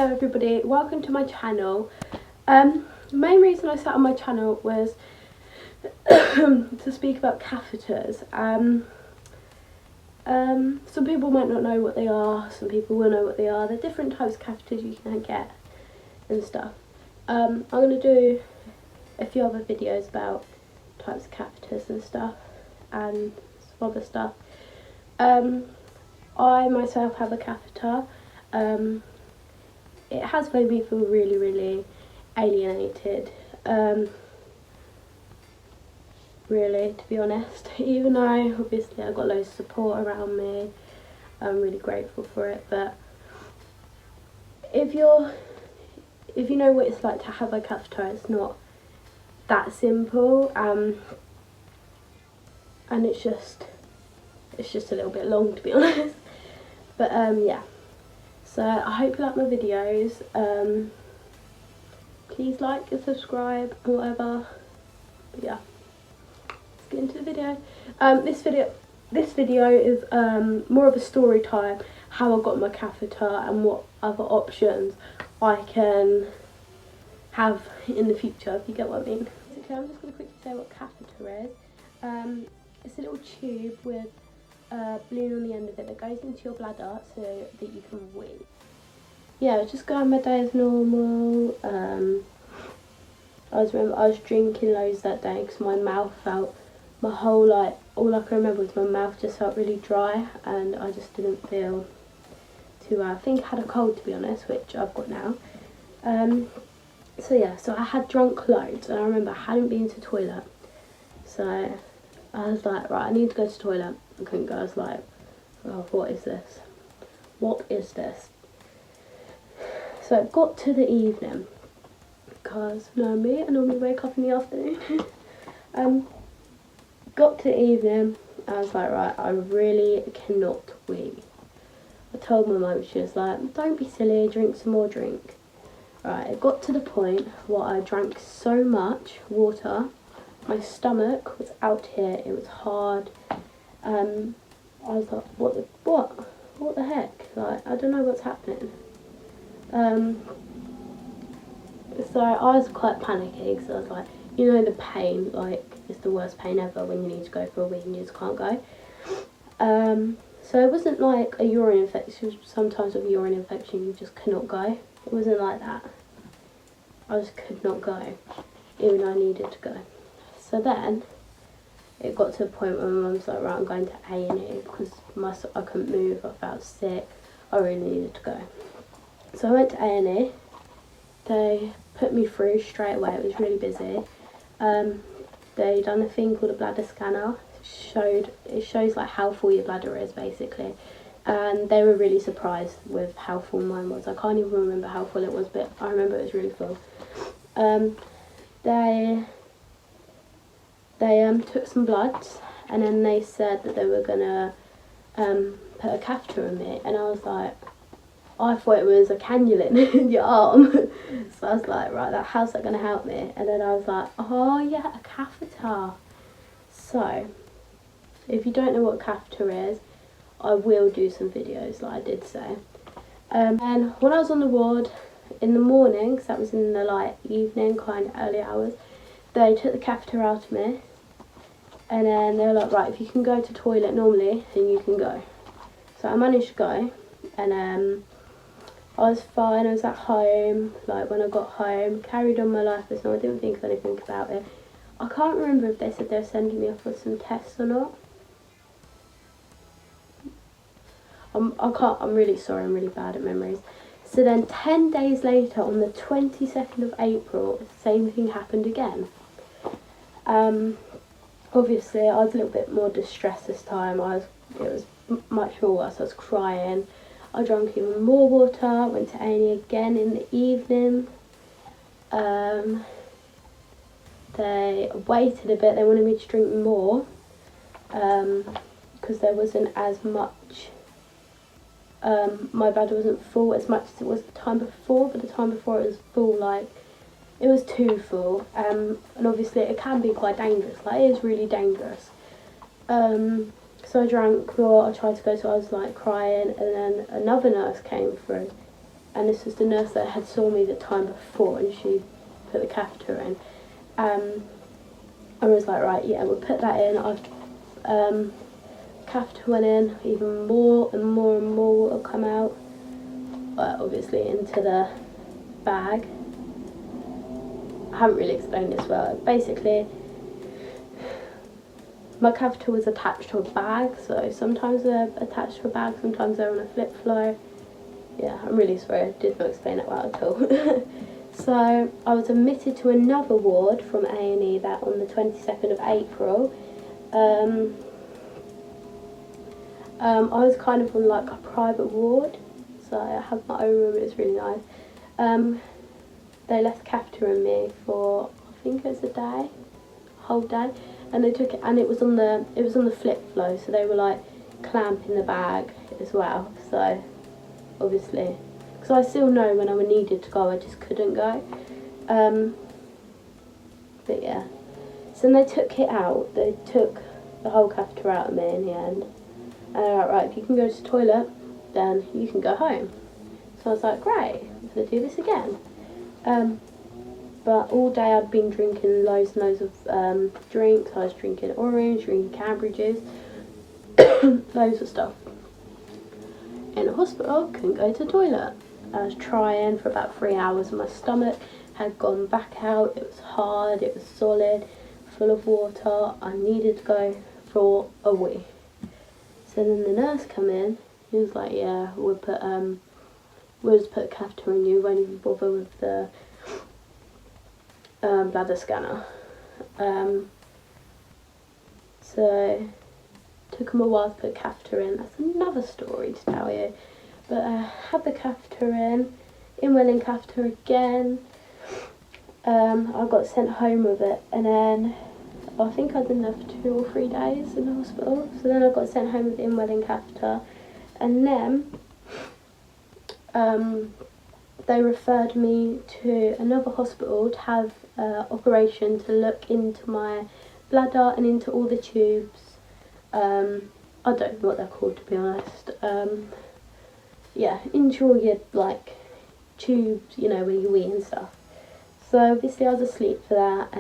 Hello everybody, welcome to my channel. The main reason I sat on my channel was to speak about catheters. Some people might not know what they are, some people will know what they are. They're different types of catheters you can get and stuff. I'm going to do a few other videos about types of catheters and stuff and some other stuff. I myself have a catheter. It has made me feel really alienated, really, to be honest. Even though obviously I got loads of support around me, I'm really grateful for it. But if you know what it's like to have a catheter, it's not that simple, and it's just a little bit long, to be honest. But yeah. So I hope you like my videos. Please like and subscribe and whatever. But yeah, let's get into the video. This video is more of a story time, how I got my catheter and what other options I can have in the future, if you get what I mean. Basically, I'm just going to quickly say what catheter is. It's a little tube with balloon on the end of it that goes into your bladder so that you can wee. Yeah, I was just going my day as normal. I was drinking loads that day because my mouth felt, all I can remember was my mouth just felt really dry and I just didn't feel too well. I think I had a cold, to be honest, which I've got now. So yeah, so I had drunk loads and I remember I hadn't been to the toilet. So I was like, right, I need to go to the toilet. I couldn't go. I was like, oh, what is this? What is this? So it got to the evening, because I normally wake up in the afternoon. Got to the evening, I was like, right, I really cannot wee. I told my mum, she was like, don't be silly, drink some more drink. Right, it got to the point where I drank so much water, my stomach was out here, it was hard. I was like, what the heck? Like, I don't know what's happening. So I was quite panicky because I was like, you know, the pain, like, it's the worst pain ever when you need to go for a wee and you just can't go. So it wasn't like a urine infection. Sometimes with urine infection you just cannot go. It wasn't like that. I just could not go, even though I needed to go. So then it got to a point where my mum was like, right, I'm going to A&E because I couldn't move, I felt sick, I really needed to go. So I went to A&E, they put me through straight away, it was really busy. They done a thing called a bladder scanner, it shows like how full your bladder is basically. And they were really surprised with how full mine was. I can't even remember how full it was, but I remember it was really full. They took some blood and then they said that they were gonna put a catheter in me, and I was like, I thought it was a cannula in your arm. So I was like, right, how's that gonna help me? And then I was like, oh yeah, a catheter. So if you don't know what a catheter is, I will do some videos like I did say. And when I was on the ward in the morning, because that was in the evening, kind of early hours, they took the catheter out of me, and then they were like, right, if you can go to the toilet normally, then you can go. So I managed to go, and I was fine. I was at home, like when I got home, carried on my life as normal. I didn't think of anything about it. I can't remember if they said they were sending me off for some tests or not. I'm really sorry, I'm really bad at memories. So then 10 days later, on the 22nd of April, the same thing happened again. Obviously I was a little bit more distressed this time. It was much more worse. I was crying. I drank even more water, went to A&E again in the evening. They waited a bit, they wanted me to drink more, because there wasn't as much, my bladder wasn't full as much as it was the time before, but the time before it was full, like, it was too full, and obviously it can be quite dangerous, like, it is really dangerous. So I drank more, I tried to go, so I was like crying, and then another nurse came through, and this was the nurse that had saw me the time before, and she put the catheter in. I was like, right, yeah, we'll put that in. Catheter went in, even more and more and more will come out, obviously into the bag. I haven't really explained this well. Basically, my catheter was attached to a bag, so sometimes they're attached to a bag, sometimes they're on a flip flow. Yeah, I'm really sorry, I did not explain it well at all. So I was admitted to another ward from A&E that on the 22nd of April. I was kind of on like a private ward, so I had my own room. It was really nice. They left the catheter in me for, I think it was a whole day, and they took it, and it was on the flip flow, so they were like clamping the bag as well. So obviously, because I still know when I needed to go, I just couldn't go. But yeah, so then they took it out. They took the whole catheter out of me in the end. And they're like, right, if you can go to the toilet, then you can go home. So I was like, great, I'm gonna do this again. But all day I'd been drinking loads and loads of drinks. I was drinking orange, drinking Cadbury juice, loads of stuff. In the hospital, couldn't go to the toilet. I was trying for about 3 hours, and my stomach had gone back out. It was hard, it was solid, full of water. I needed to go for a wee. So then the nurse come in. He was like, yeah, we'll just put a catheter in you, won't even bother with the bladder scanner. So took him a while to put a catheter in. That's another story to tell you. But I had the catheter in-welling catheter again. I got sent home with it, and then I think I'd been there for 2 or 3 days in the hospital. So then I got sent home with the in-welling catheter, and then they referred me to another hospital to have an operation to look into my bladder and into all the tubes. I don't know what they're called, to be honest. Yeah, into all your like tubes, you know, where you wee and stuff. So obviously I was asleep for that.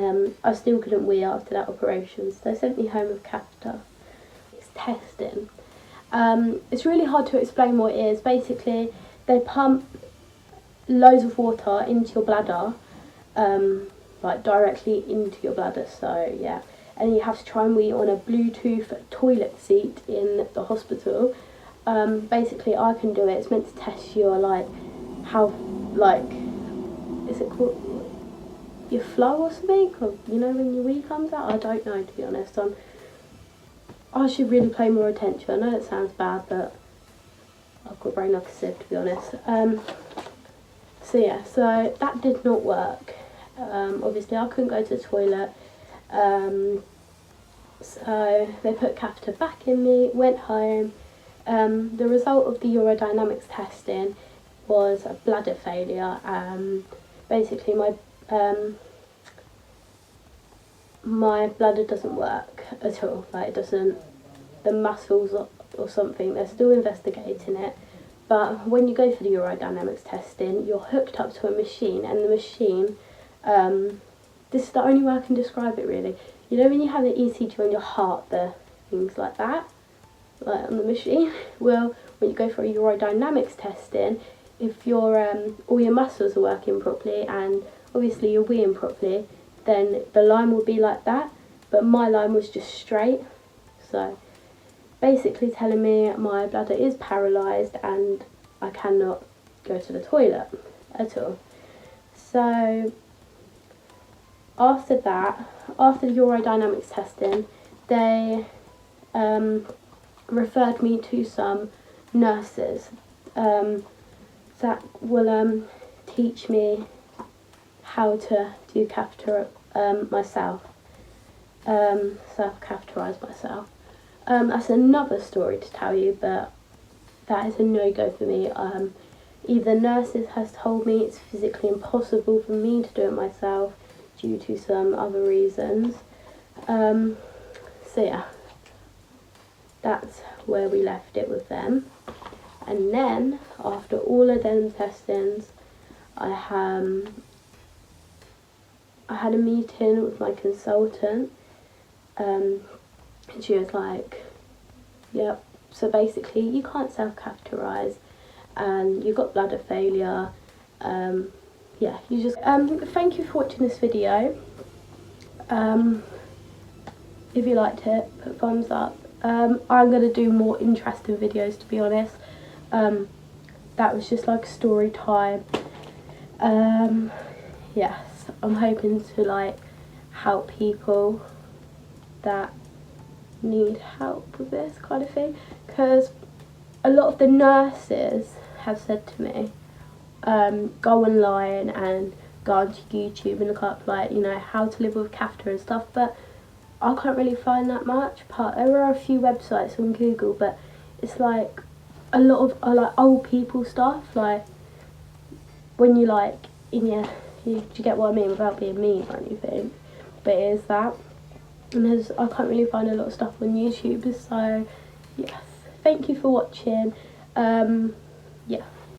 I still couldn't wee after that operation, so they sent me home with catheter. It's testing. It's really hard to explain what it is. Basically, they pump loads of water into your bladder, like directly into your bladder. So yeah, and you have to try and wee on a Bluetooth toilet seat in the hospital. Basically, I can do it. It's meant to test your like how like is it called your flow or something, or you know when your wee comes out. I don't know, to be honest. I should really pay more attention. I know it sounds bad, but I've got a brain like a sieve, to be honest. So yeah, so that did not work. Obviously I couldn't go to the toilet. So they put catheter back in me, went home. The result of the urodynamics testing was a bladder failure. Basically my bladder doesn't work at all. Like, it doesn't, the muscles or something, they're still investigating it. But when you go for the urodynamics testing, you're hooked up to a machine, and the machine, this is the only way I can describe it really. You know when you have the ECG on your heart, the things like that, like on the machine? Well, when you go for a urodynamics testing, if your all your muscles are working properly and obviously you're weeing properly, then the line will be like that, but my line was just straight. So basically telling me my bladder is paralysed and I cannot go to the toilet at all. So after that, after the urodynamics testing, they referred me to some nurses that will teach me how to do catheter myself, self-catheterise myself. That's another story to tell you, but that is a no-go for me. Either nurses has told me it's physically impossible for me to do it myself due to some other reasons. So yeah, that's where we left it with them. And then after all of them testings, I had a meeting with my consultant, and she was like, yep, so basically you can't self-catheterize and you've got bladder failure. Yeah, you just thank you for watching this video. If you liked it, put a thumbs up. I'm going to do more interesting videos, to be honest. That was just like story time. Yes, I'm hoping to like help people that need help with this kind of thing, because a lot of the nurses have said to me, go online and go onto YouTube and look up, like, you know, how to live with catheter and stuff, but I can't really find that much. But there are a few websites on Google, but it's like a lot of like old people stuff, like when you like in your, do you get what I mean, without being mean or anything, but it is that. And I can't really find a lot of stuff on YouTube, so yes, thank you for watching. Yeah.